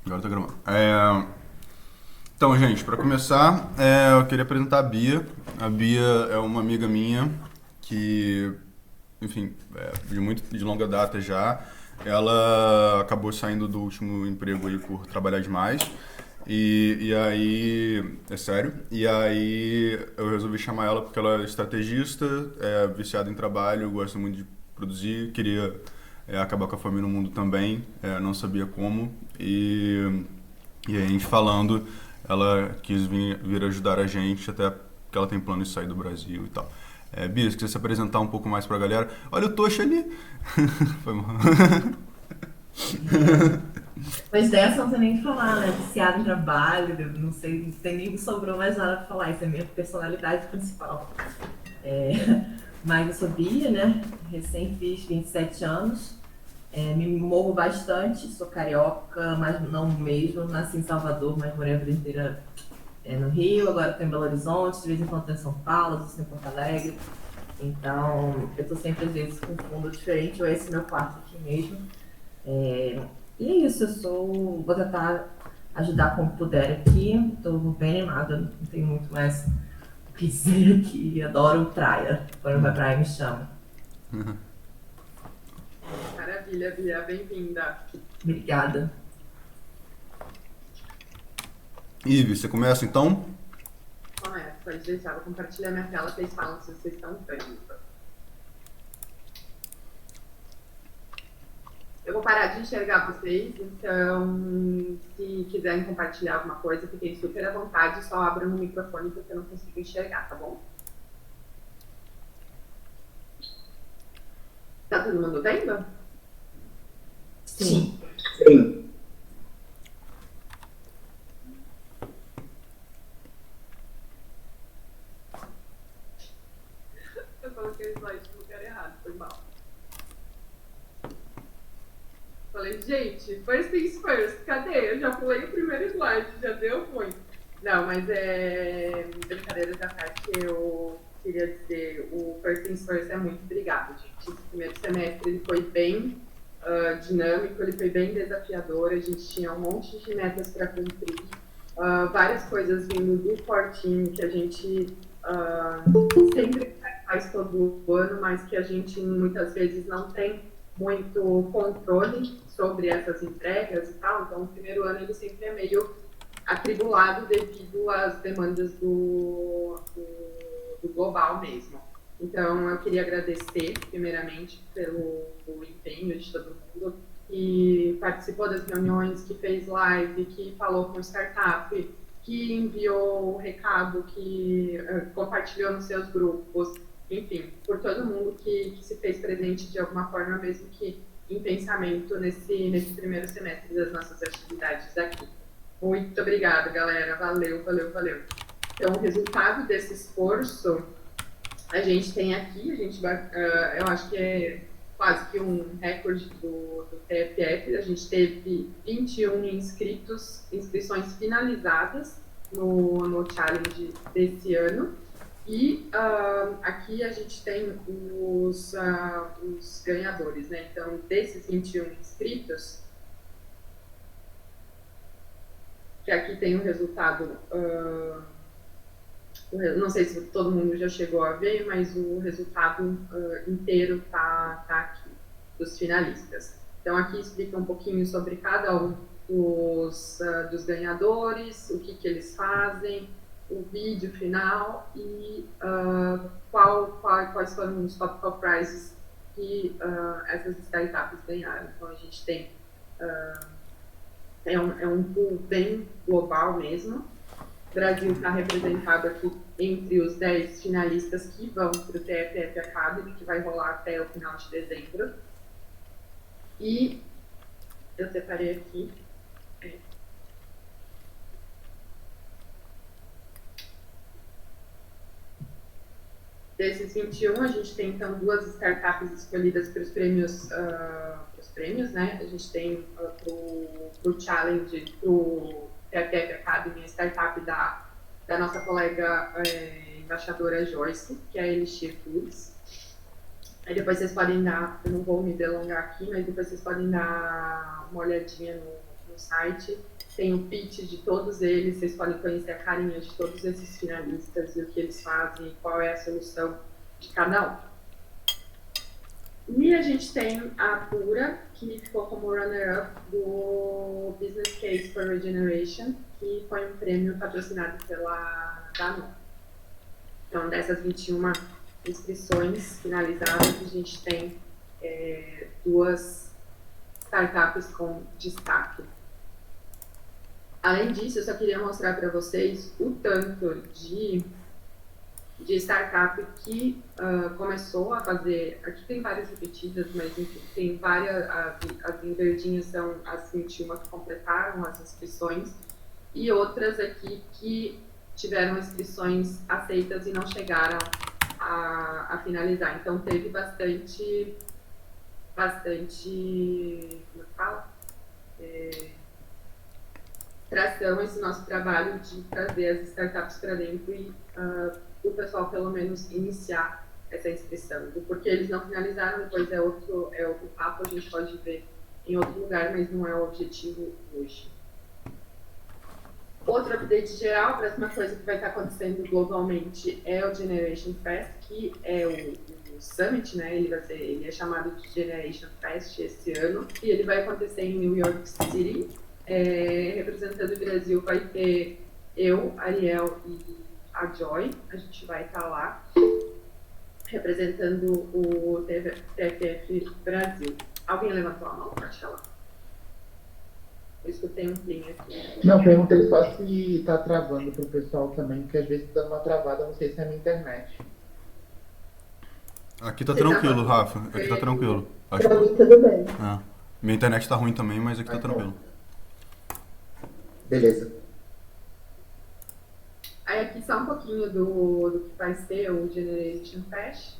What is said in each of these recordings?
Agora tá gravando. Então, gente, para começar, eu queria apresentar a Bia. A Bia é uma amiga minha que, enfim, de longa data já. Ela acabou saindo do último emprego aí por trabalhar demais. E aí, é sério, e aí eu resolvi chamar ela porque ela é estrategista, é viciada em trabalho, gosta muito de produzir, queria acabar com a fome no mundo também, não sabia como. E aí a gente falando, ela quis vir ajudar a gente, até porque ela tem plano de sair do Brasil e tal. Bia, se quiser se apresentar um pouco mais pra galera. Olha o Tocha ali! Foi mal. Pois dessa não tem nem o que falar, né? Viciado em trabalho, eu não sei, não tem nem sobrou mais nada pra falar. Isso é a minha personalidade principal. É, mas eu sou Bia, né? Recém fiz 27 anos. Me movo bastante, sou carioca, mas não mesmo. Nasci em Salvador, mas morei a vida inteira no Rio, agora estou em Belo Horizonte, de vez em quando estou em São Paulo, estou em Porto Alegre. Então, eu estou sempre, às vezes, com fundo diferente, ou esse meu quarto aqui mesmo. É, e é isso, vou tentar ajudar como puder aqui. Estou bem animada, não tenho muito mais o que dizer aqui. Adoro praia. Quando vai praia, me chama. Maravilha, Bia, bem-vinda. Obrigada. Ive, você começa então? Começa, pode deixar, vou compartilhar minha tela, vocês falam se vocês estão vendo. Eu vou parar de enxergar vocês, então, se quiserem compartilhar alguma coisa, fiquem super à vontade, só abram o microfone porque eu não consigo enxergar, tá bom? Tá todo mundo vendo? Sim. Sim. Eu coloquei o slide no lugar errado, foi mal. Falei, gente, first things first, cadê? Eu já pulei o primeiro slide, já deu ruim. Não, mas brincadeiras à parte, eu queria dizer, o first things first é muito obrigado, gente. Esse primeiro semestre ele foi bem dinâmico, ele foi bem desafiador, a gente tinha um monte de metas para cumprir, várias coisas vindo do fortinho que a gente sempre faz todo ano, mas que a gente muitas vezes não tem muito controle sobre essas entregas e tal. Então, o primeiro ano ele sempre é meio atribulado devido às demandas do global mesmo. Então, eu queria agradecer, primeiramente, pelo empenho de todo mundo que participou das reuniões, que fez live, que falou com startup, que enviou o recado, que compartilhou nos seus grupos, enfim, por todo mundo que se fez presente de alguma forma, mesmo que em pensamento nesse primeiro semestre das nossas atividades aqui. Muito obrigada, galera. Valeu, valeu, valeu. Então, o resultado desse esforço a gente tem aqui, a gente vai, eu acho que é quase que um recorde do TFF. A gente teve 21 inscrições finalizadas no challenge desse ano. E aqui a gente tem os ganhadores, né? Então, desses 21 inscritos, que aqui tem o resultado, não sei se todo mundo já chegou a ver, mas o resultado inteiro tá aqui, dos finalistas. Então, aqui explica um pouquinho sobre cada um dos ganhadores, o que eles fazem, o vídeo final e quais foram os top prizes que essas startups ganharam. Então, a gente tem é um pool bem global mesmo. O Brasil está representado aqui entre os 10 finalistas que vão para o TFF Academy, que vai rolar até o final de dezembro. E eu separei aqui. Desses 21, a gente tem então duas startups escolhidas para os prêmios, né? A gente tem para o Challenge, para o TFF Academy, a startup da nossa colega embaixadora Joyce, que é a Elixir Foods. Aí depois vocês podem dar, eu não vou me delongar aqui, mas depois vocês podem dar uma olhadinha no no site. Tem o pitch de todos eles, vocês podem conhecer a carinha de todos esses finalistas e o que eles fazem e qual é a solução de cada um. E a gente tem a Pura, que ficou como runner-up do Business Case for Regeneration, que foi um prêmio patrocinado pela Danone. Então, dessas 21 inscrições finalizadas, a gente tem 2 startups com destaque. Além disso, eu só queria mostrar para vocês o tanto de startup que começou a fazer. Aqui tem várias repetidas, mas enfim, tem várias. As em verdinhas são as 21 que completaram as inscrições, e outras aqui que tiveram inscrições aceitas e não chegaram a finalizar. Então, teve bastante. Como é que fala? Tração esse nosso trabalho de trazer as startups para dentro e o pessoal pelo menos iniciar essa inscrição. Do porquê eles não finalizaram, depois é outro papo, a gente pode ver em outro lugar, mas não é o objetivo hoje. Outro update geral, a próxima coisa que vai estar acontecendo globalmente é o Generation Fest, que é o Summit, né? Ele é chamado de Generation Fest esse ano, e ele vai acontecer em New York City. Representando o Brasil vai ter eu, Ariel e a Joy. A gente vai estar lá representando o TFF Brasil. Alguém levantou a mão? Pode falar. Eu escutei um plim aqui. Não, perguntei só se tá travando pro pessoal também, porque às vezes dá uma travada, não sei se é a minha internet. Aqui tá tranquilo, Rafa. Aqui tá tranquilo. Acho Pra mim, tudo bem. Minha internet tá ruim também, mas aqui tá tranquilo. Beleza. Aí aqui só um pouquinho do que vai ser o Generation Fest.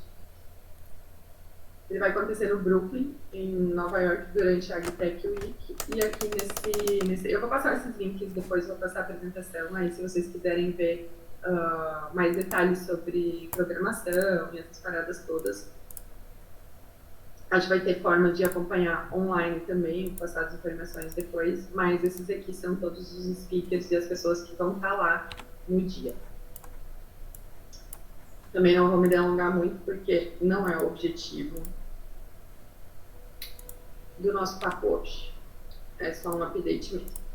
Ele vai acontecer no Brooklyn, em Nova York, durante a AgTech Week. E aqui eu vou passar esses links, depois vou passar a apresentação. Aí se vocês quiserem ver mais detalhes sobre programação e essas paradas todas. A gente vai ter forma de acompanhar online também, passar as informações depois, mas esses aqui são todos os speakers e as pessoas que vão estar lá no dia. Também não vou me delongar muito, porque não é o objetivo do nosso papo hoje. É só um update mesmo.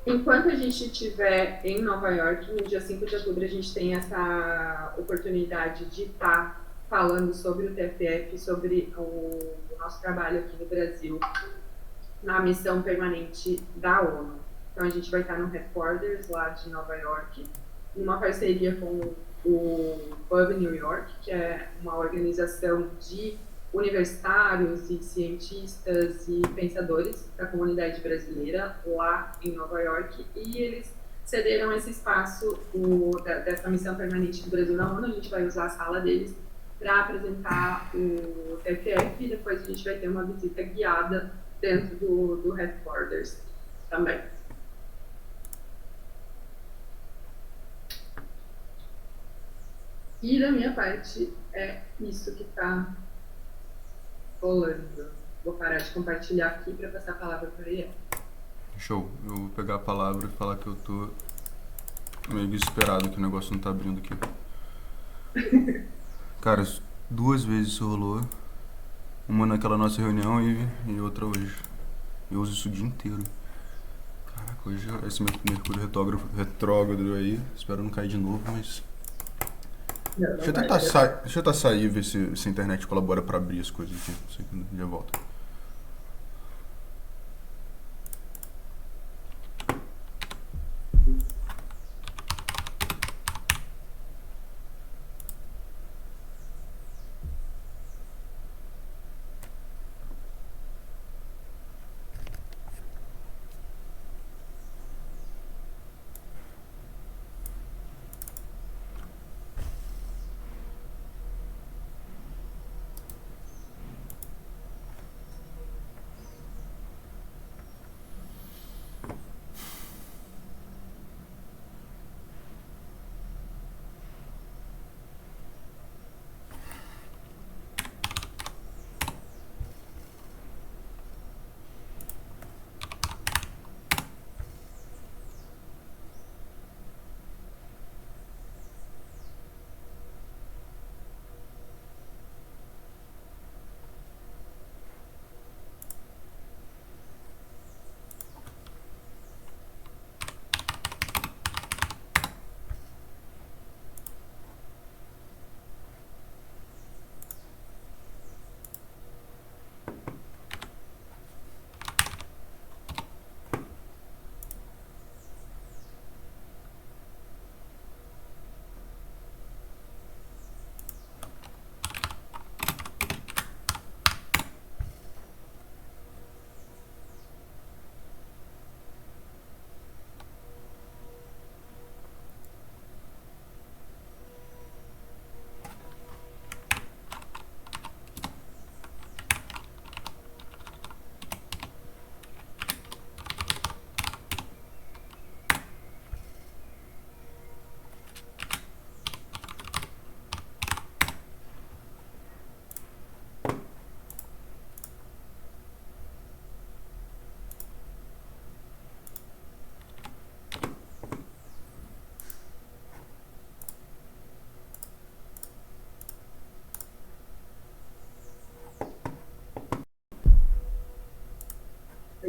Enquanto a gente estiver em Nova York, no dia 5 de outubro, a gente tem essa oportunidade de estar falando sobre o TFF, sobre o nosso trabalho aqui no Brasil, na missão permanente da ONU. Então, a gente vai estar no Headquarters, lá de Nova York, numa parceria com o Pub New York, que é uma organização de universitários e cientistas e pensadores da comunidade brasileira lá em Nova York, e eles cederam esse espaço dessa missão permanente do Brasil na ONU. A gente vai usar a sala deles para apresentar o TFF e depois a gente vai ter uma visita guiada dentro do Headquarters também. E da minha parte é isso que está rolando. Vou parar de compartilhar aqui para passar a palavra para ele. Show. Eu vou pegar a palavra e falar que eu tô meio desesperado que o negócio não tá abrindo aqui. Cara, 2 vezes isso rolou. Uma naquela nossa reunião e outra hoje. Eu uso isso o dia inteiro. Caraca, hoje esse Mercúrio retrógrado aí. Espero não cair de novo, mas... Deixa eu tentar sair e ver se a internet colabora pra abrir as coisas aqui. Não sei que já volto.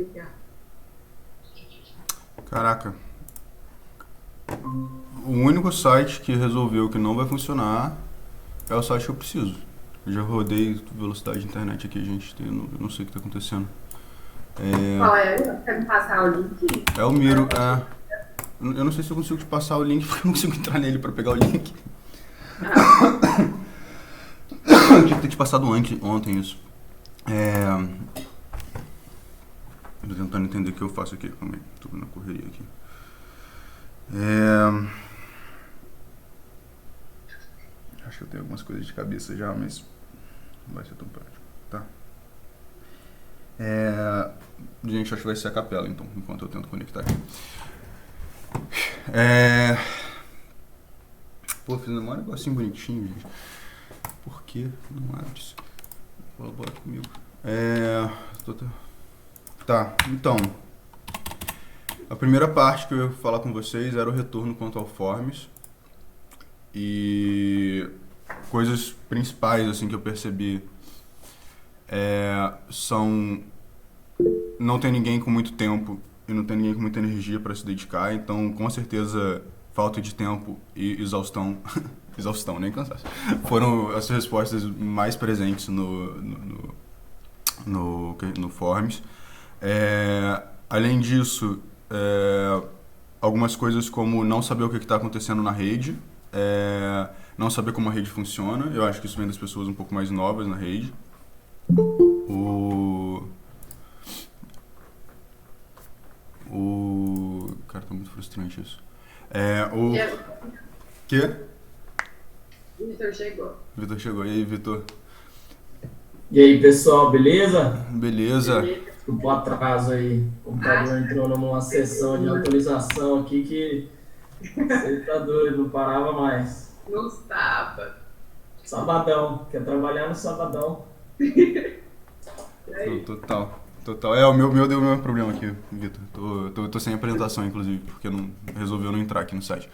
Obrigada. Caraca. O único site que resolveu que não vai funcionar é o site que eu preciso. Eu já rodei velocidade de internet aqui, gente. Eu não sei o que está acontecendo. Qual é? Quer me passar o link? É o Miro. Eu não sei se eu consigo te passar o link, porque eu não consigo entrar nele para pegar o link. Eu tinha que ter te passado ontem isso. Tô tentando entender o que eu faço aqui. Calma aí, tô na correria aqui. Acho que eu tenho algumas coisas de cabeça já, mas não vai ser tão prático. Tá. Gente, acho que vai ser a capela, então, enquanto eu tento conectar aqui. Pô, fiz um negocinho bonitinho, gente. Por que não abre isso? Colabora comigo. Tá, então. A primeira parte que eu ia falar com vocês era o retorno quanto ao Forms. E coisas principais assim que eu percebi são não tem ninguém com muito tempo e não tem ninguém com muita energia para se dedicar, então com certeza falta de tempo e exaustão, nem cansaço, foram as respostas mais presentes no Forms. Além disso, algumas coisas como não saber o que está acontecendo na rede, não saber como a rede funciona. Eu acho que isso vem das pessoas um pouco mais novas na rede. Cara, tá muito frustrante isso. Quê? Vitor chegou. Vitor chegou. E aí, Vitor? E aí, pessoal, beleza? Beleza. Desculpa o atraso aí. O computador entrou numa sessão de atualização aqui que você tá doido, não parava mais. No sábado. Sabadão, quer trabalhar no sabadão. Total. O meu deu o mesmo problema aqui, Vitor. Tô sem apresentação, inclusive, porque resolveu não entrar aqui no site.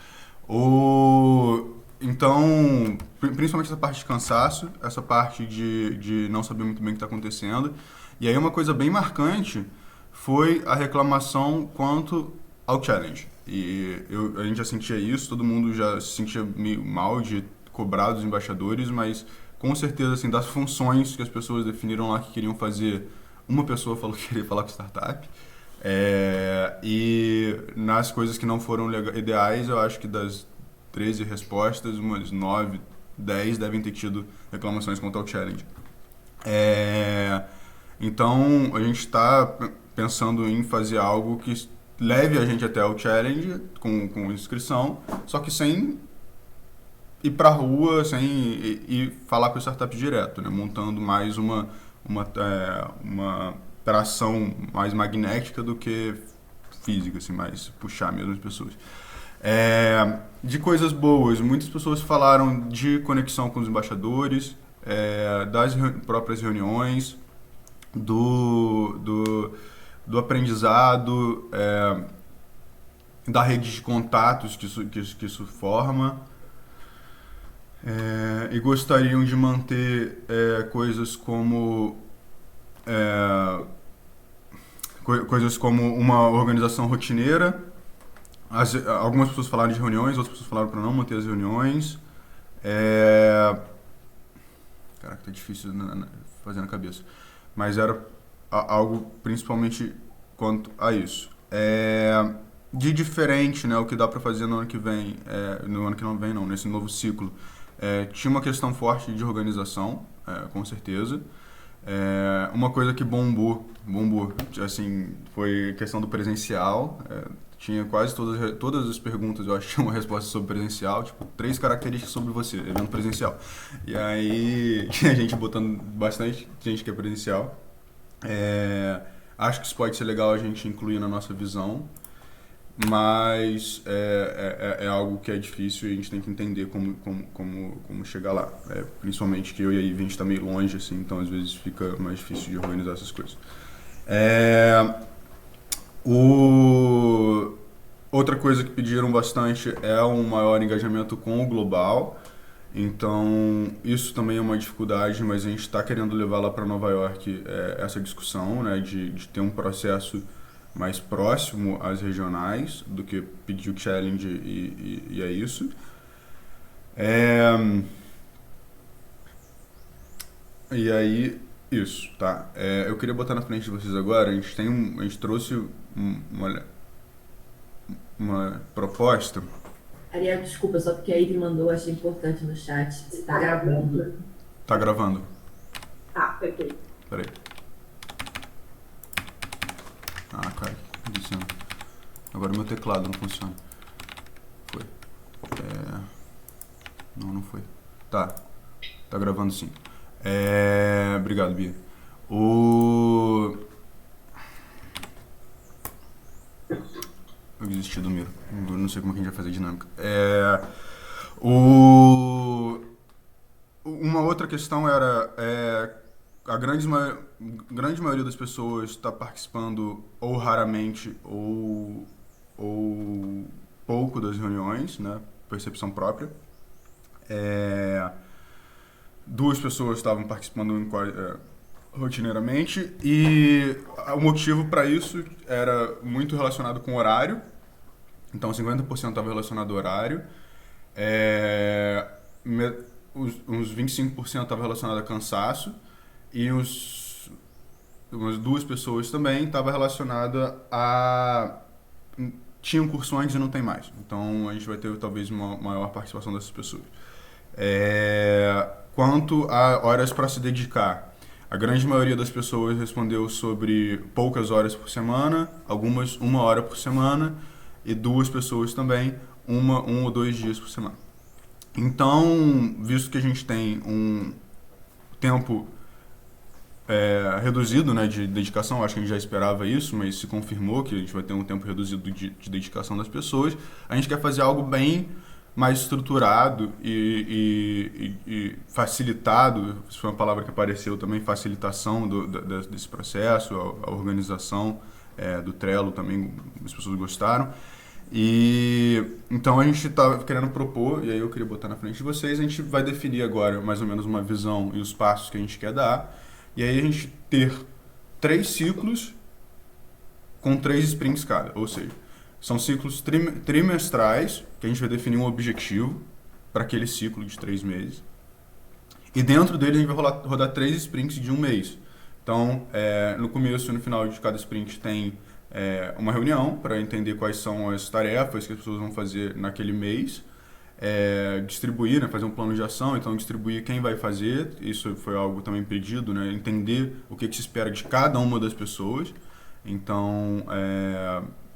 Então, principalmente essa parte de cansaço, essa parte de não saber muito bem o que está acontecendo. E aí uma coisa bem marcante foi a reclamação quanto ao challenge. E a gente já sentia isso, todo mundo já se sentia meio mal de cobrar dos embaixadores, mas com certeza, assim, das funções que as pessoas definiram lá que queriam fazer, uma pessoa falou que queria falar com startup. E nas coisas que não foram ideais, eu acho que das 13 respostas, umas 9, 10 devem ter tido reclamações quanto ao challenge. Então, a gente está pensando em fazer algo que leve a gente até o challenge, com inscrição, só que sem ir para a rua, sem ir falar com o startup direto, né? Montando mais uma operação mais magnética do que física, assim, mais puxar mesmo as pessoas. De coisas boas, muitas pessoas falaram de conexão com os embaixadores, das próprias reuniões, do aprendizado, da rede de contatos que isso forma. E gostariam de manter coisas como uma organização rotineira. Algumas pessoas falaram de reuniões, outras pessoas falaram para não manter as reuniões. Caraca, tá difícil fazer na cabeça. Mas era algo principalmente quanto a isso. De diferente, né, o que dá para fazer no ano que vem, no ano que não vem não, nesse novo ciclo, tinha uma questão forte de organização, com certeza. Uma coisa que bombou, assim, foi a questão do presencial. Tinha quase todas as perguntas, eu acho, tinha uma resposta sobre presencial, tipo, 3 características sobre você, evento presencial. E aí, tinha gente botando bastante gente que é presencial. Acho que isso pode ser legal a gente incluir na nossa visão, mas é algo que é difícil e a gente tem que entender como chegar lá. Principalmente que eu e a Ivy, a gente está meio longe, assim, então às vezes fica mais difícil de organizar essas coisas. Outra coisa que pediram bastante é um maior engajamento com o global. Então, isso também é uma dificuldade, mas a gente está querendo levar lá para Nova York essa discussão, né, de ter um processo mais próximo às regionais do que pedir o challenge e é isso. É, e aí, isso, tá? Eu queria botar na frente de vocês agora, a gente trouxe uma proposta. Ariel, desculpa, só porque a Ivy mandou, achei importante no chat. Você tá gravando. Tá gravando? Tá, perfeito. Peraí. Ah, cara, que dizendo. Agora meu teclado não funciona. Foi. Não foi. Tá gravando sim. Obrigado, Bia. Eu desisti do Miro. Não sei como que a gente vai fazer a dinâmica. Uma outra questão era a grande maioria das pessoas está participando ou raramente ou pouco das reuniões, né? Percepção própria. 2 pessoas estavam participando rotineiramente e o motivo para isso era muito relacionado com horário. Então 50% estava relacionado ao horário, uns 25% estava relacionado a cansaço e umas 2 pessoas também estava relacionada a tinham curso antes e não tem mais. Então a gente vai ter talvez uma maior participação dessas pessoas. Quanto a horas para se dedicar, a grande maioria das pessoas respondeu sobre poucas horas por semana, algumas 1 hora por semana, e 2 pessoas também, 1 ou 2 dias por semana. Então, visto que a gente tem um tempo reduzido, né, de dedicação, acho que a gente já esperava isso, mas se confirmou que a gente vai ter um tempo reduzido de dedicação das pessoas, a gente quer fazer algo bem mais estruturado e facilitado, isso foi uma palavra que apareceu também, facilitação desse processo, a organização do Trello também, as pessoas gostaram. E então a gente está querendo propor, e aí eu queria botar na frente de vocês, a gente vai definir agora mais ou menos uma visão e os passos que a gente quer dar, e aí a gente ter 3 ciclos com 3 sprints cada, ou seja, são ciclos trimestrais, que a gente vai definir um objetivo para aquele ciclo de 3 meses. E dentro dele a gente vai rodar 3 sprints de 1 mês. Então, no começo e no final de cada sprint tem uma reunião para entender quais são as tarefas que as pessoas vão fazer naquele mês. Distribuir, né, fazer um plano de ação, então distribuir quem vai fazer, isso foi algo também pedido, né, entender o que se espera de cada uma das pessoas. Então,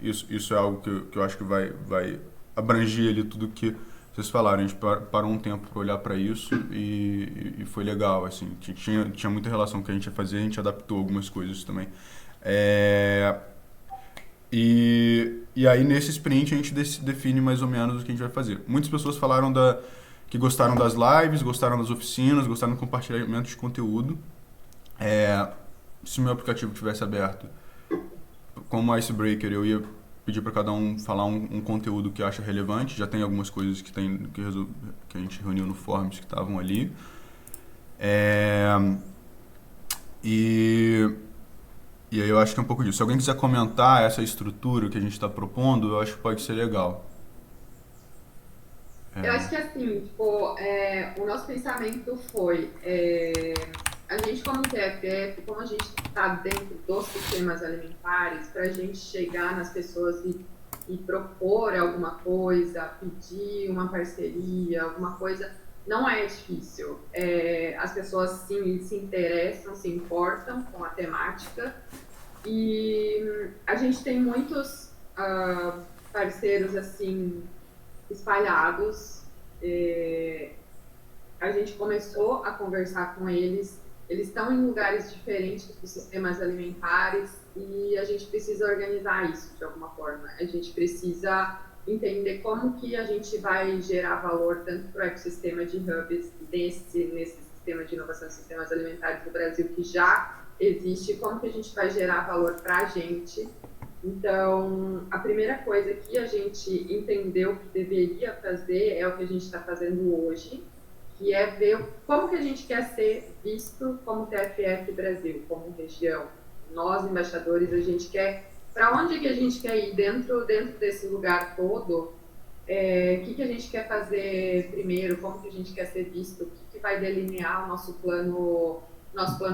isso é algo que eu acho que vai abranger ali tudo que vocês falaram. A gente parou um tempo para olhar para isso e foi legal, assim, tinha muita relação com o que a gente ia fazer, a gente adaptou algumas coisas também. E aí nesse sprint a gente define mais ou menos o que a gente vai fazer. Muitas pessoas falaram que gostaram das lives, gostaram das oficinas, gostaram do compartilhamento de conteúdo. Se o meu aplicativo tivesse aberto, como icebreaker, eu ia pedir para cada um falar um conteúdo que acha relevante. Já tem algumas coisas que a gente reuniu no Forms que estavam ali. E aí eu acho que é um pouco disso. Se alguém quiser comentar essa estrutura que a gente está propondo, eu acho que pode ser legal. Eu acho que assim, tipo, o nosso pensamento foi, a gente como TFF, como a gente está dentro dos sistemas alimentares, para a gente chegar nas pessoas e propor alguma coisa, pedir uma parceria, alguma coisa, não é difícil. As pessoas sim, se interessam, se importam com a temática e a gente tem muitos parceiros assim espalhados. A gente começou a conversar com eles estão em lugares diferentes dos sistemas alimentares e a gente precisa organizar isso de alguma forma. A gente precisa entender como que a gente vai gerar valor tanto para o ecossistema de hubs nesse sistema de inovação de sistemas alimentares do Brasil que já existe, como que a gente vai gerar valor para a gente. Então, a primeira coisa que a gente entendeu que deveria fazer é o que a gente está fazendo hoje, que é ver como que a gente quer ser visto como TFF Brasil, como região. Nós, embaixadores, a gente quer... Para onde que a gente quer ir dentro desse lugar todo? O que a gente quer fazer primeiro? Como que a gente quer ser visto? O que vai delinear o nosso plano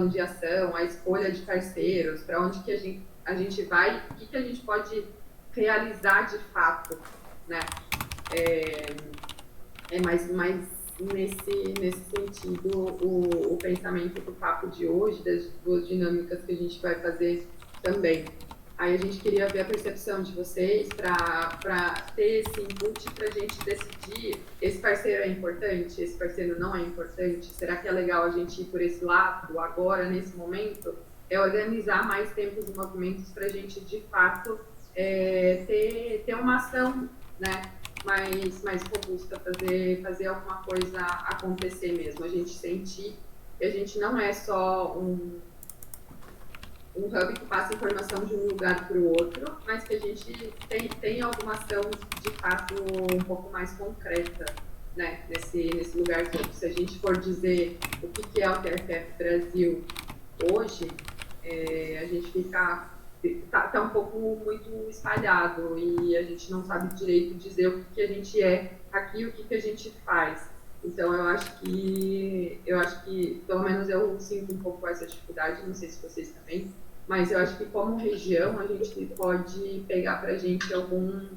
de ação, a escolha de parceiros, para onde que a gente vai, o que a gente pode realizar de fato, né? Mais nesse sentido o pensamento do papo de hoje, das duas dinâmicas que a gente vai fazer também. Aí a gente queria ver a percepção de vocês para ter esse input para a gente decidir: esse parceiro é importante, esse parceiro não é importante, será que é legal a gente ir por esse lado agora, nesse momento? É organizar mais tempos e movimentos para a gente, de fato, ter uma ação, né, mais robusta, fazer alguma coisa acontecer mesmo, a gente sentir que a gente não é só um hub que passa informação de um lugar para o outro, mas que a gente tem alguma ação de fato um pouco mais concreta, né, nesse lugar todo. Se a gente for dizer o que é o TFF Brasil hoje, a gente tá um pouco muito espalhado e a gente não sabe direito dizer o que a gente é aqui e o que a gente faz. Então eu acho que pelo menos eu sinto um pouco essa dificuldade, não sei se vocês também, mas eu acho que como região a gente pode pegar para a gente um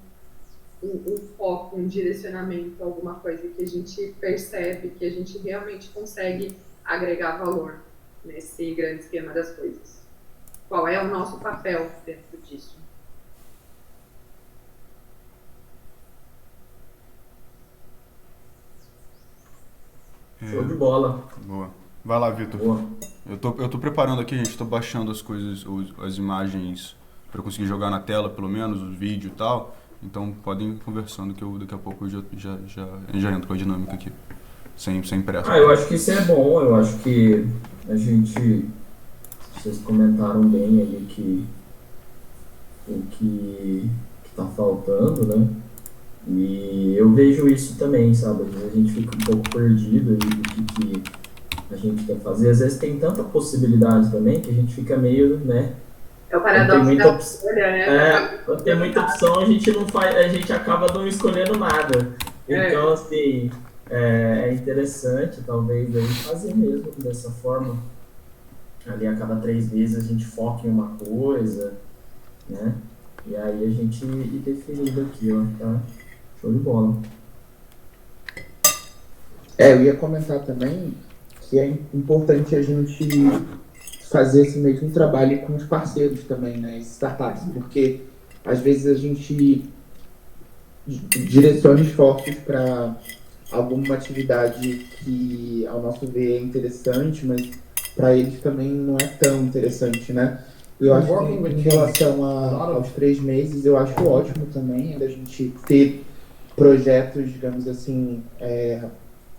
foco, um direcionamento, alguma coisa que a gente percebe que a gente realmente consegue agregar valor nesse grande esquema das coisas. Qual é o nosso papel dentro disso? Show de bola. Boa. Vai lá, Vitor. Boa. Eu tô preparando aqui, gente, tô baixando as coisas, as imagens para conseguir jogar na tela, pelo menos, os vídeos e tal. Então podem ir conversando que daqui a pouco eu já entro com a dinâmica aqui. Sem pressa. Eu acho que isso é bom, eu acho que a gente... Vocês comentaram bem aí o que tá faltando, né? E eu vejo isso também, sabe? Às vezes a gente fica um pouco perdido aí do que a gente quer fazer. Às vezes tem tanta possibilidade também que a gente fica meio, né? É o paradoxo da escolha, né? Quando tem muita opção, a gente não faz, a gente acaba não escolhendo nada. Então, assim, é interessante, talvez, aí fazer mesmo dessa forma. Ali a cada 3 meses a gente foca em uma coisa, né? E aí a gente ir definindo aquilo, tá? Show de bola. Eu ia comentar também que é importante a gente fazer esse mesmo trabalho com os parceiros também, né? Startups, porque às vezes a gente direciona esforços para alguma atividade que, ao nosso ver, é interessante, mas para eles também não é tão interessante, né? Eu acho que em relação aos 3 meses, eu acho ótimo também da gente ter projetos, digamos assim,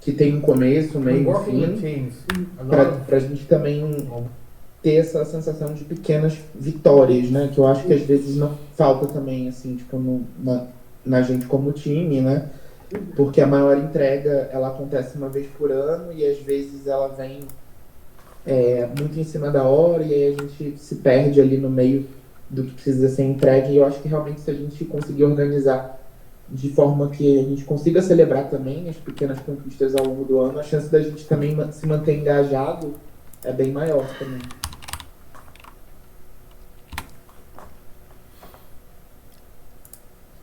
que tem um começo, um meio e fim, para a gente também ter essa sensação de pequenas vitórias, né? Que eu acho que às vezes não falta também, assim, tipo, na gente como time, né? Porque a maior entrega, ela acontece uma vez por ano e às vezes ela vem muito em cima da hora e aí a gente se perde ali no meio do que precisa ser entregue. E eu acho que realmente se a gente conseguir organizar de forma que a gente consiga celebrar também as pequenas conquistas ao longo do ano, a chance da gente também se manter engajado é bem maior também.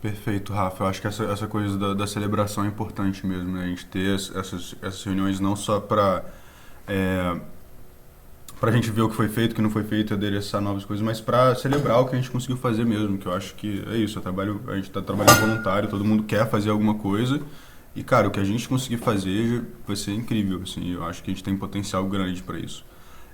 Perfeito, Rafa. Eu acho que essa coisa da celebração é importante mesmo, né? A gente ter essas reuniões não só para a gente ver o que foi feito, o que não foi feito, adereçar novas coisas, mas para celebrar o que a gente conseguiu fazer mesmo, que eu acho que é isso. A gente está trabalhando voluntário, todo mundo quer fazer alguma coisa e, cara, o que a gente conseguir fazer vai ser incrível, assim. Eu acho que a gente tem potencial grande para isso.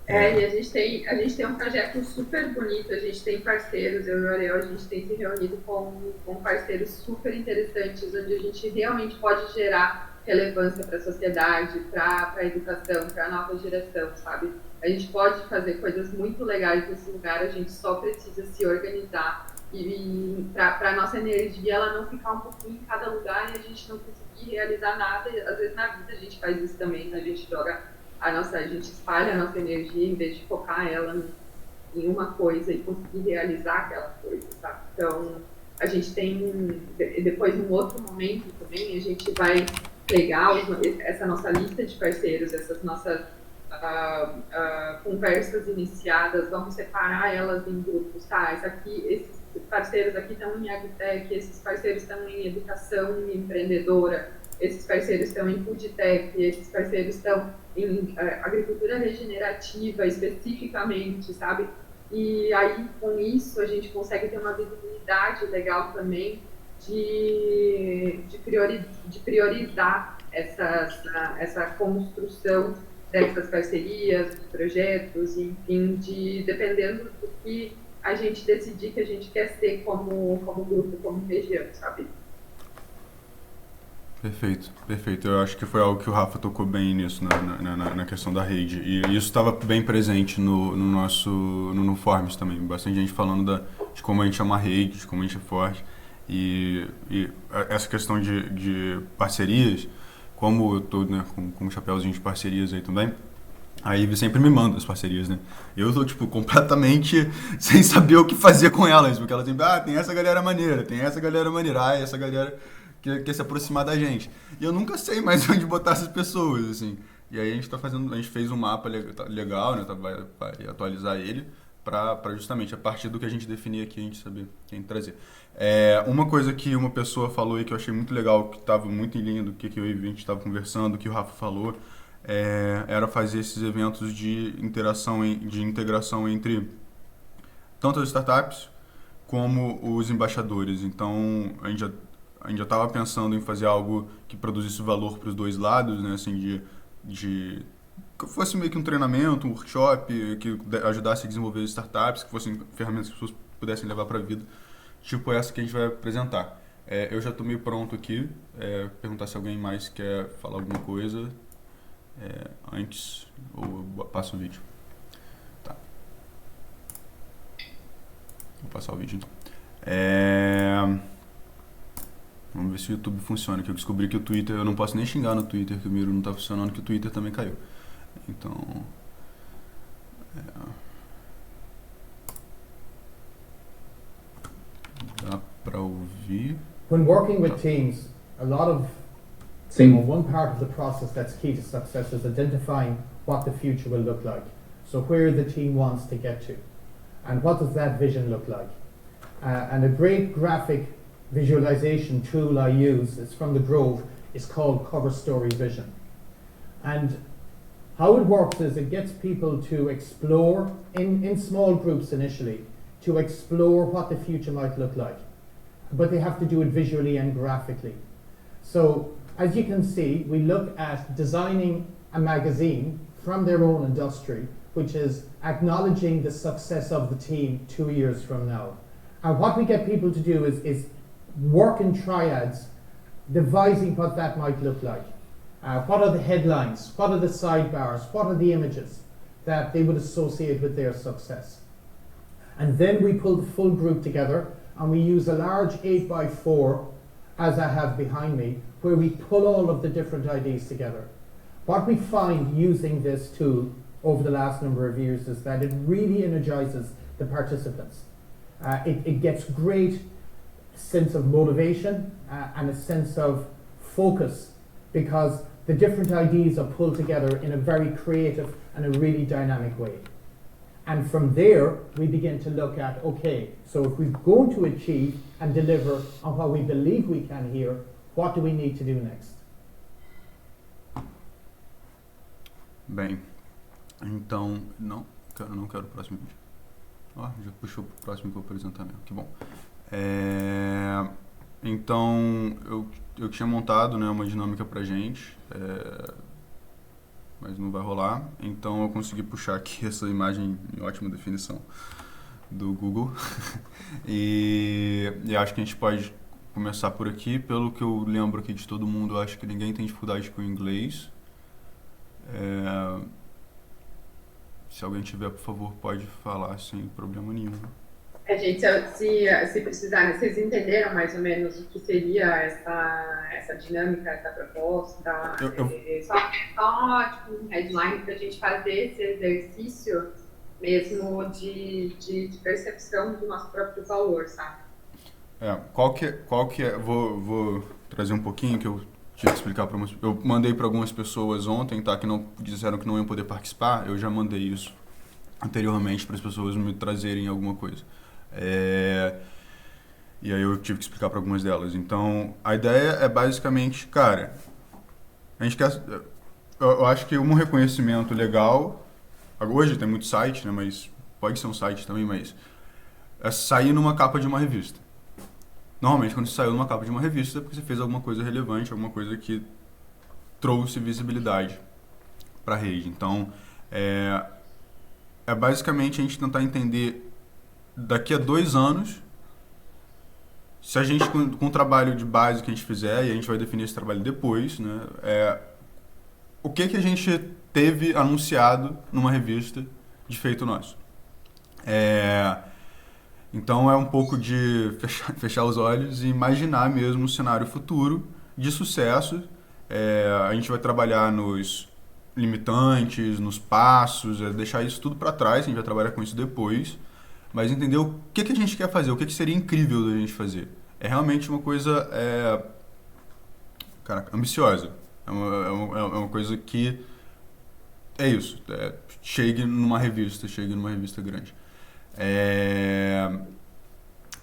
E a gente tem um projeto super bonito, a gente tem parceiros, eu e o Ariel, a gente tem se reunido com parceiros super interessantes, onde a gente realmente pode gerar relevância para a sociedade, para a educação, para a nova geração, sabe? A gente pode fazer coisas muito legais nesse lugar, a gente só precisa se organizar e para a nossa energia ela não ficar um pouquinho em cada lugar e a gente não conseguir realizar nada. Às vezes na vida a gente faz isso também, né? A gente a gente espalha a nossa energia em vez de focar ela em uma coisa e conseguir realizar aquela coisa, sabe? Então, a gente tem, depois, num outro momento também, a gente vai pegar essa nossa lista de parceiros, essas nossas conversas iniciadas, vamos separar elas em grupos, tá? Esses parceiros aqui estão em agritech, esses parceiros estão em educação empreendedora, esses parceiros estão em foodtech, esses parceiros estão em agricultura regenerativa especificamente, sabe? E aí, com isso, a gente consegue ter uma visibilidade legal também de priorizar essa construção dessas parcerias, dos projetos, enfim, dependendo do que a gente decidir que a gente quer ser como grupo, como região, sabe? Perfeito, perfeito. Eu acho que foi algo que o Rafa tocou bem nisso, na questão da rede. E isso estava bem presente no Forms também. Bastante gente falando de como a gente é uma rede, de como a gente é forte. E essa questão de parcerias, como eu tô, né, com um chapéuzinho de parcerias aí também, aí ele sempre me manda as parcerias, né? Eu tô, tipo, completamente sem saber o que fazer com elas, porque ela sempre, tem essa galera maneira, essa galera quer se aproximar da gente. E eu nunca sei mais onde botar essas pessoas, assim. E aí a gente fez um mapa legal, né? Vai atualizar ele para justamente, a partir do que a gente definir aqui, a gente saber quem trazer. Uma coisa que uma pessoa falou e que eu achei muito legal, que estava muito em linha do que eu e a gente estava conversando, que o Rafa falou, era fazer esses eventos de integração entre tanto as startups como os embaixadores. Então, a gente já estava pensando em fazer algo que produzisse valor para os dois lados, né? Assim, que fosse meio que um treinamento, um workshop, que ajudasse a desenvolver startups, que fossem ferramentas que as pessoas pudessem levar para a vida, tipo essa que a gente vai apresentar. Eu já estou meio pronto aqui, perguntar se alguém mais quer falar alguma coisa antes, ou eu passo o vídeo. Tá. Vou passar o vídeo então. Vamos ver se o YouTube funciona, que eu descobri que o Twitter, eu não posso nem xingar no Twitter, que o Miro não está funcionando, que o Twitter também caiu. Então, dá para ouvir. When working with teams, a lot of one part of the process that's key to success is identifying what the future will look like. So where the team wants to get to, and what does that vision look like? And a great graphic visualization tool I use, it's from the Grove, is called Cover Story Vision. And how it works is it gets people to explore, in small groups initially, to explore what the future might look like. But they have to do it visually and graphically. So, as you can see, we look at designing a magazine from their own industry, which is acknowledging the success of the team 2 years from now. And what we get people to do is work in triads, devising what that might look like. What are the headlines? What are the sidebars? What are the images that they would associate with their success? And then we pull the full group together and we use a large 8x4, as I have behind me, where we pull all of the different ideas together. What we find using this tool over the last number of years is that it really energizes the participants. It gets great sense of motivation and a sense of focus, because the different ideas are pulled together in a very creative and a really dynamic way. And from there, we begin to look at, okay, so if we're going to achieve and deliver on what we believe we can here, what do we need to do next? Bem, então, não quero o próximo vídeo. Já puxou pro próximo que eu vou apresentar mesmo, que bom. Então, eu tinha montado, né, uma dinâmica pra gente, mas não vai rolar. Então eu consegui puxar aqui essa imagem em ótima definição do Google. e acho que a gente pode começar por aqui. Pelo que eu lembro aqui de todo mundo, eu acho que ninguém tem dificuldade com o inglês. Se alguém tiver, por favor, pode falar sem problema nenhum. Gente, se precisar, né, vocês entenderam mais ou menos o que seria essa dinâmica, essa proposta? Só tipo, um headline para a gente fazer esse exercício mesmo de percepção do nosso próprio valor, sabe? Qual que é, vou trazer um pouquinho que eu tive que explicar para umas, eu mandei para algumas pessoas ontem, tá, que não disseram que não iam poder participar, eu já mandei isso anteriormente para as pessoas me trazerem alguma coisa. E aí eu tive que explicar para algumas delas. Então, a ideia é basicamente, cara, a gente quer, eu acho que um reconhecimento legal, hoje tem muito site, né, mas pode ser um site também, mas é sair numa capa de uma revista. Normalmente, quando você saiu numa capa de uma revista, é porque você fez alguma coisa relevante, alguma coisa que trouxe visibilidade para a rede. Então, é basicamente a gente tentar entender daqui a 2 anos, se a gente, com o trabalho de base que a gente fizer, e a gente vai definir esse trabalho depois, né, o que a gente teve anunciado numa revista de feito nosso. Então é um pouco de fechar os olhos e imaginar mesmo um cenário futuro de sucesso. A gente vai trabalhar nos limitantes, nos passos, deixar isso tudo para trás, a gente vai trabalhar com isso depois, mas entender o que a gente quer fazer, o que seria incrível da gente fazer. É realmente uma coisa ambiciosa, é uma coisa que é isso, chegue numa revista grande.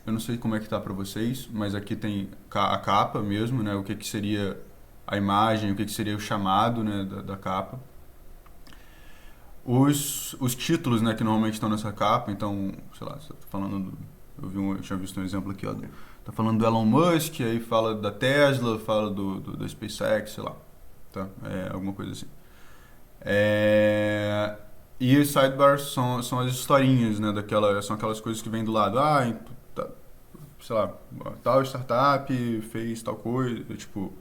Eu não sei como é que tá para vocês, mas aqui tem a capa mesmo, né? O que seria a imagem, o que seria o chamado, né, da capa. Os títulos, né, que normalmente estão nessa capa, então, sei lá, você tá falando eu tinha visto um exemplo aqui, ó, tá falando do Elon Musk, aí fala da Tesla, fala da SpaceX, sei lá, tá? Alguma coisa assim. E os sidebars são as historinhas, né, são aquelas coisas que vêm do lado, sei lá, tal startup fez tal coisa, tipo,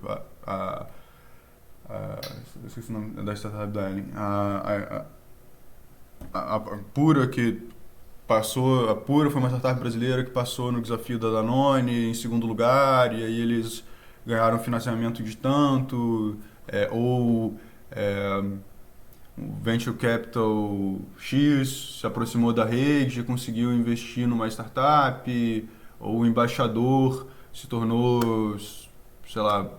eu esqueci o nome da startup da Ellen, a Pura, que passou, a Pura foi uma startup brasileira que passou no desafio da Danone em segundo lugar, e aí eles ganharam financiamento de tanto, o Venture Capital X se aproximou da rede, conseguiu investir numa startup, ou o embaixador se tornou, sei lá,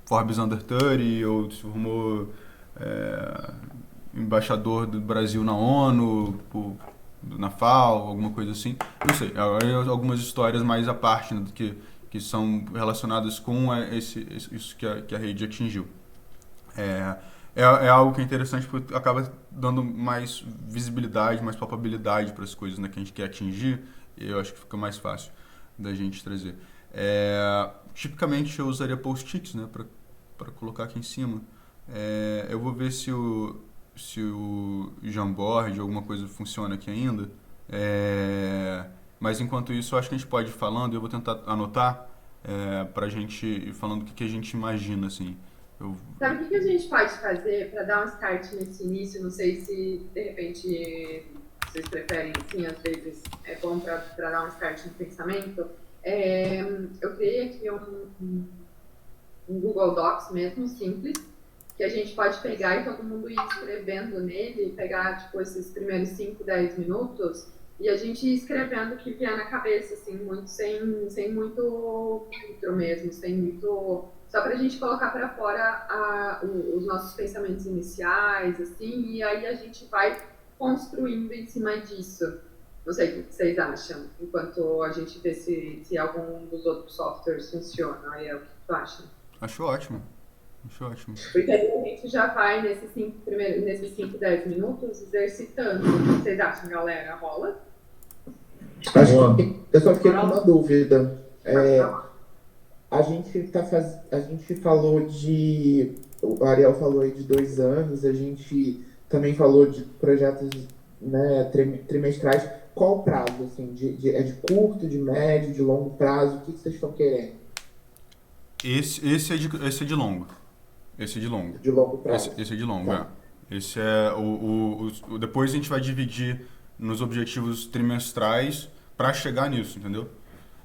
Forbes Under 30, ou se formou embaixador do Brasil na ONU, na FAO, alguma coisa assim. Não sei, algumas histórias mais à parte, né, que são relacionadas com isso que a rede atingiu. É algo que é interessante porque acaba dando mais visibilidade, mais palpabilidade para as coisas, né, que a gente quer atingir, e eu acho que fica mais fácil da gente trazer. Tipicamente eu usaria post-its, né, para colocar aqui em cima. Eu vou ver se o Jamboard ou alguma coisa funciona aqui ainda. Mas enquanto isso, eu acho que a gente pode ir falando, eu vou tentar anotar para a gente ir falando o que a gente imagina, assim. Sabe o que a gente pode fazer para dar um start nesse início? Não sei se, de repente, vocês preferem, assim, às vezes é bom para dar um start no pensamento. Eu criei aqui um Google Docs mesmo, simples, que a gente pode pegar e todo mundo ir escrevendo nele, pegar, tipo, esses primeiros 5, 10 minutos e a gente ir escrevendo o que vier na cabeça, assim, muito, sem muito filtro mesmo, sem muito... Só pra gente colocar para fora os nossos pensamentos iniciais, assim, e aí a gente vai construindo em cima disso. Não sei o que vocês acham, enquanto a gente vê se algum dos outros softwares funciona. Aí o que tu acha? Acho ótimo. Porque aí a gente já vai nesses 5, 10 minutos exercitando. O que vocês acham, galera? Rola? Eu só fiquei com uma dúvida. A gente falou o Ariel falou aí de 2 anos, a gente também falou de projetos, né, trimestrais. Qual o prazo, assim, é de curto, de médio, de longo prazo? O que vocês estão querendo? Esse é de longo. De longo prazo. Esse é de longo, tá. Esse é depois a gente vai dividir nos objetivos trimestrais para chegar nisso, entendeu?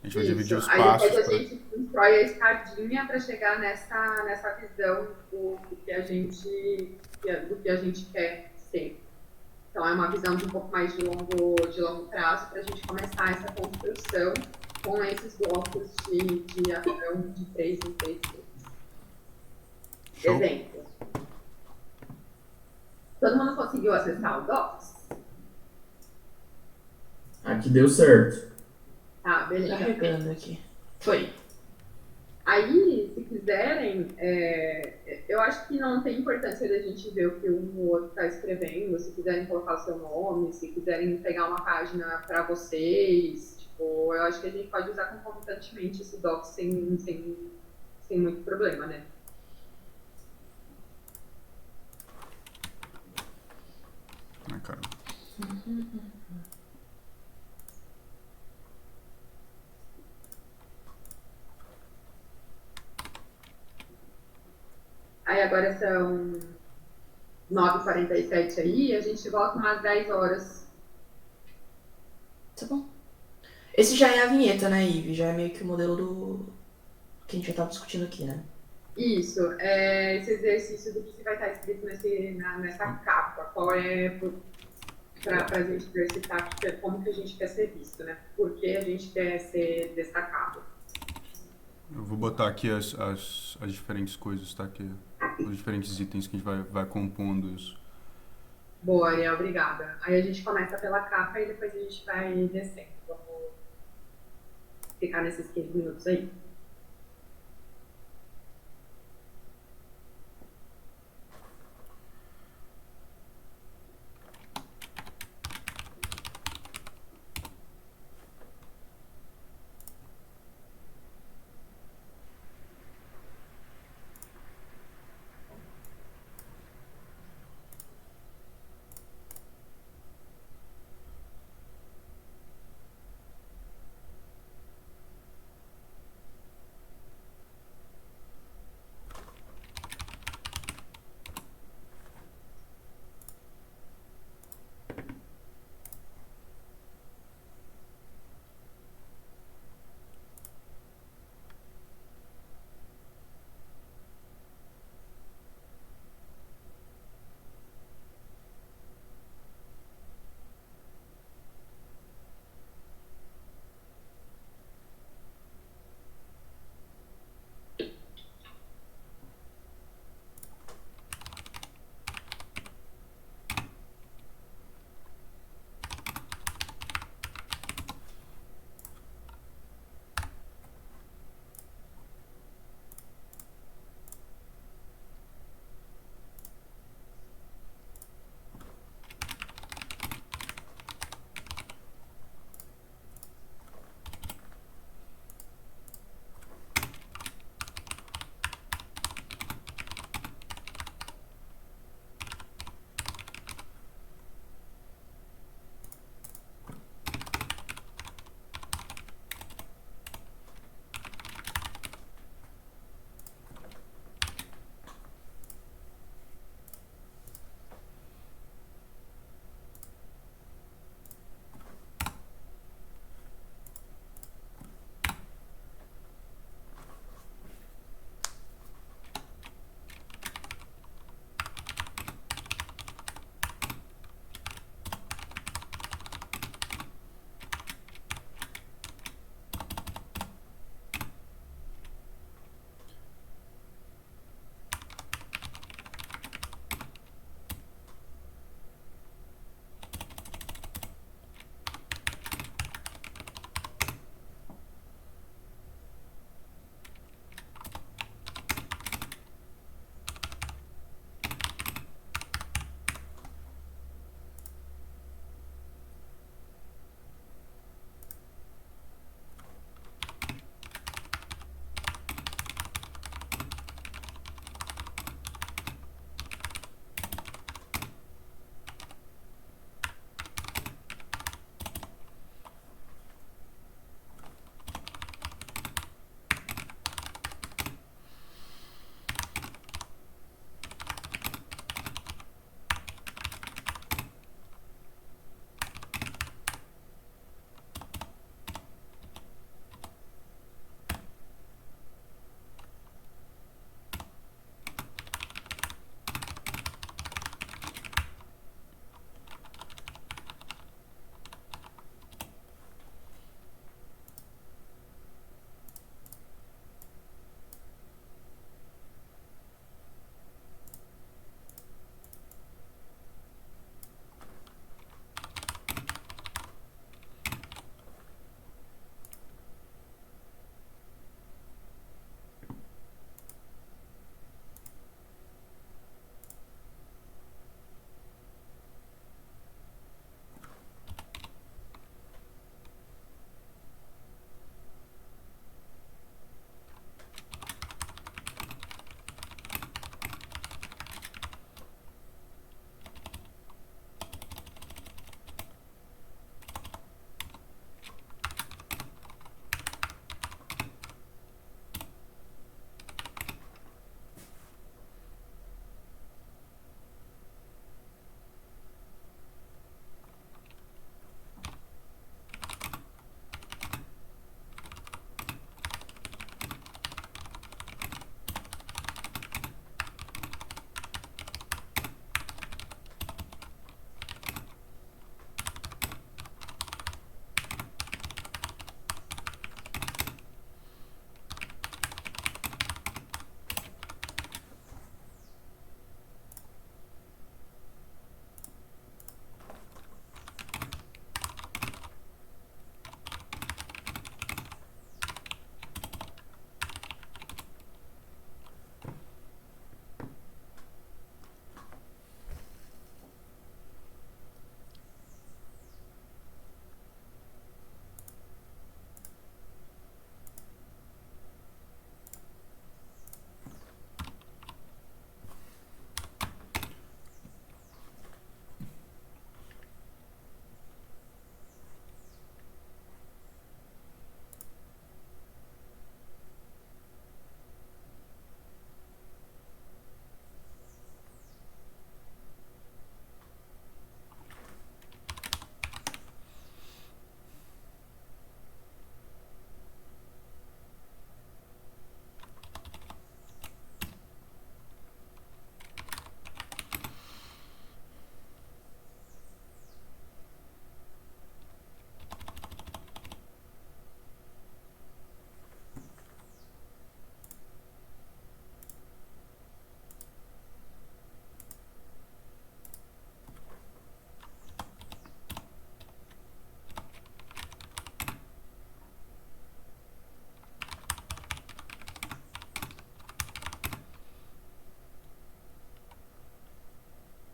A gente vai dividir os Aí passos. depois a gente constrói a escadinha para chegar nessa visão do que a gente quer ser. Então é uma visão de um pouco mais de longo prazo para a gente começar essa construção com esses blocos de ação de 3 em 3 meses. Show. Exemplo. Todo mundo conseguiu acessar o Docs? Aqui deu certo. Tá, beleza. Carregando aqui. Foi. Aí, se quiserem, eu acho que não tem importância da gente ver o que um ou outro está escrevendo, se quiserem colocar o seu nome, se quiserem pegar uma página para vocês, tipo, eu acho que a gente pode usar concomitantemente esse doc sem muito problema, né? Ai, cara. Aí agora são 9h47 aí, a gente volta umas 10 horas. Tá bom. Esse já é a vinheta, né, Ive? Já é meio que o modelo do que a gente já tava discutindo aqui, né? Isso, esse exercício do que vai estar escrito nessa capa. Qual é, para a gente exercitar como que a gente quer ser visto, né? Por que a gente quer ser destacado. Eu vou botar aqui as diferentes coisas, tá? Aqui, os diferentes itens que a gente vai compondo isso. Boa, Ariel, obrigada. Aí a gente começa pela capa e depois a gente vai descendo. Vamos ficar nesses 15 minutos aí.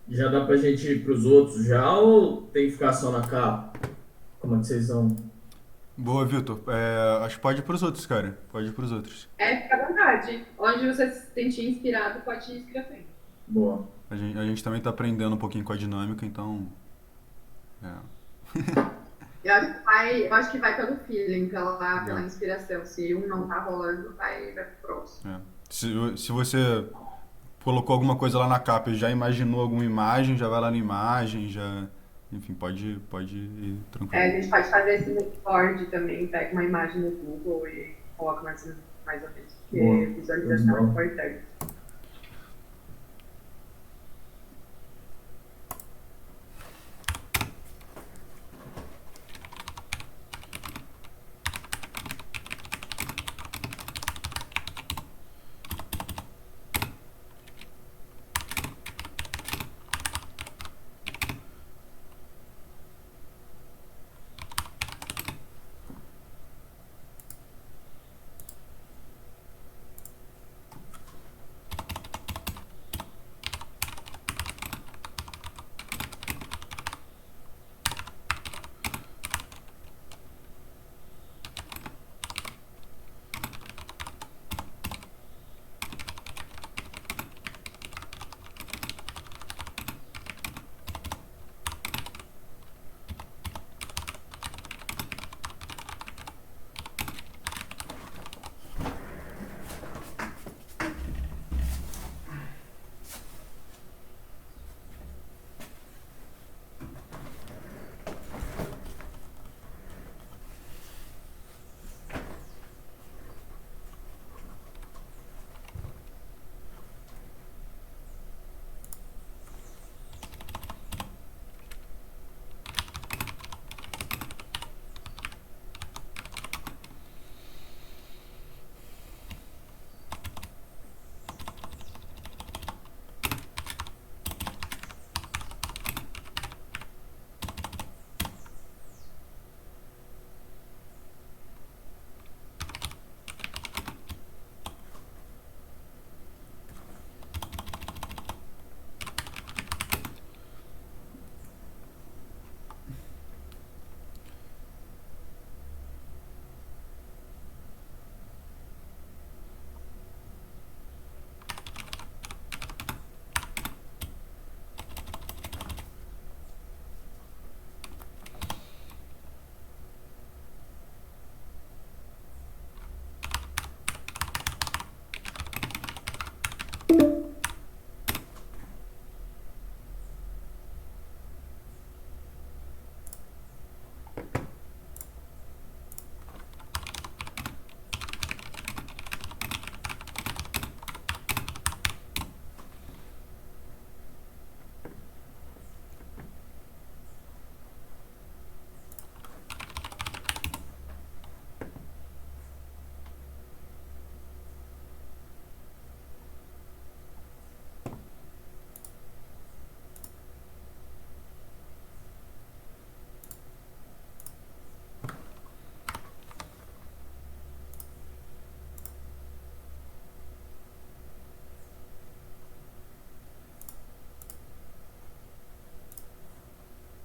Já dá pra gente ir pros outros já ou tem que ficar só na capa? Como é que vocês vão? Boa, Vitor. Acho que pode ir pros outros, cara. Pode ir pros outros. Fica à vontade. Onde você se sentir inspirado, pode ir escrevendo. Boa. A gente também tá aprendendo um pouquinho com a dinâmica, então... Eu acho que vai pelo feeling, pela inspiração. Se um não tá rolando, vai pro próximo. Se você colocou alguma coisa lá na capa e já imaginou alguma imagem, já vai lá na imagem, já... Enfim, pode ir tranquilo. A gente pode fazer esse moodboard também, pega uma imagem no Google e coloca mais ou menos, porque visualização é importante.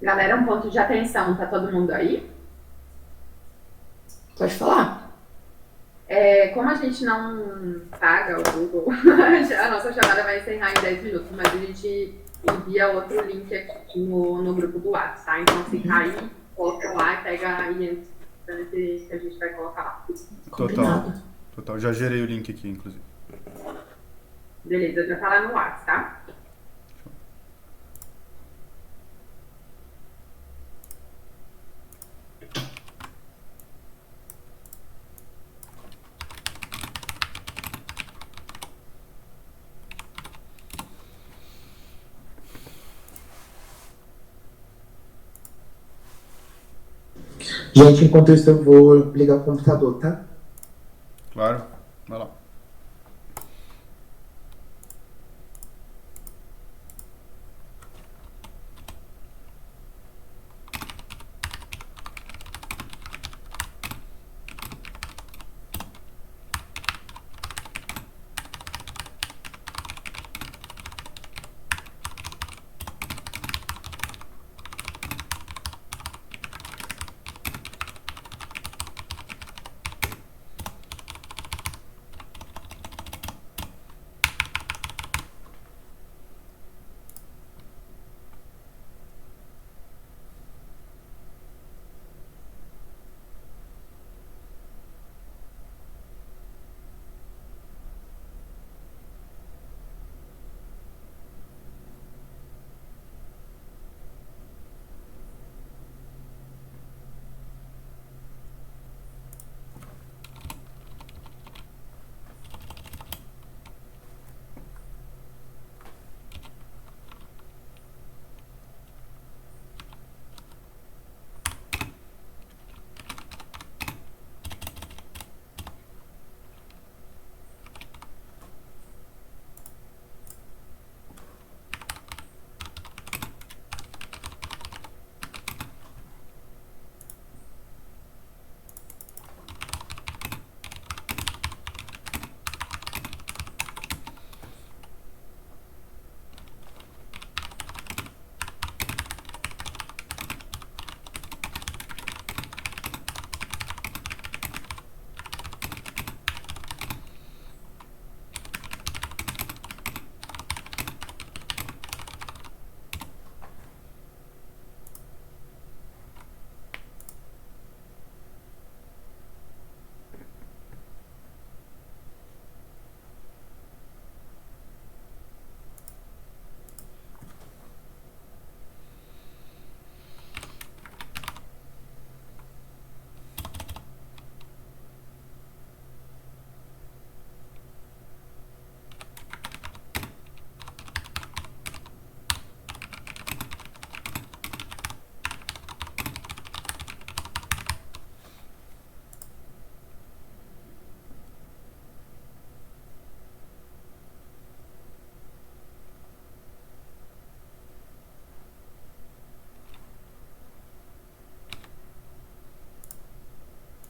Galera, um ponto de atenção, tá todo mundo aí? Pode falar. Como a gente não paga o Google, a nossa chamada vai encerrar em 10 minutos, mas a gente envia outro link aqui no grupo do WhatsApp, tá? Então, se cair, coloca lá e pega e entra que a gente vai colocar lá. Total. Já gerei o link aqui, inclusive. Beleza, já tá lá no WhatsApp, tá? Gente, enquanto isso eu vou ligar o computador, tá? Claro. Vai lá.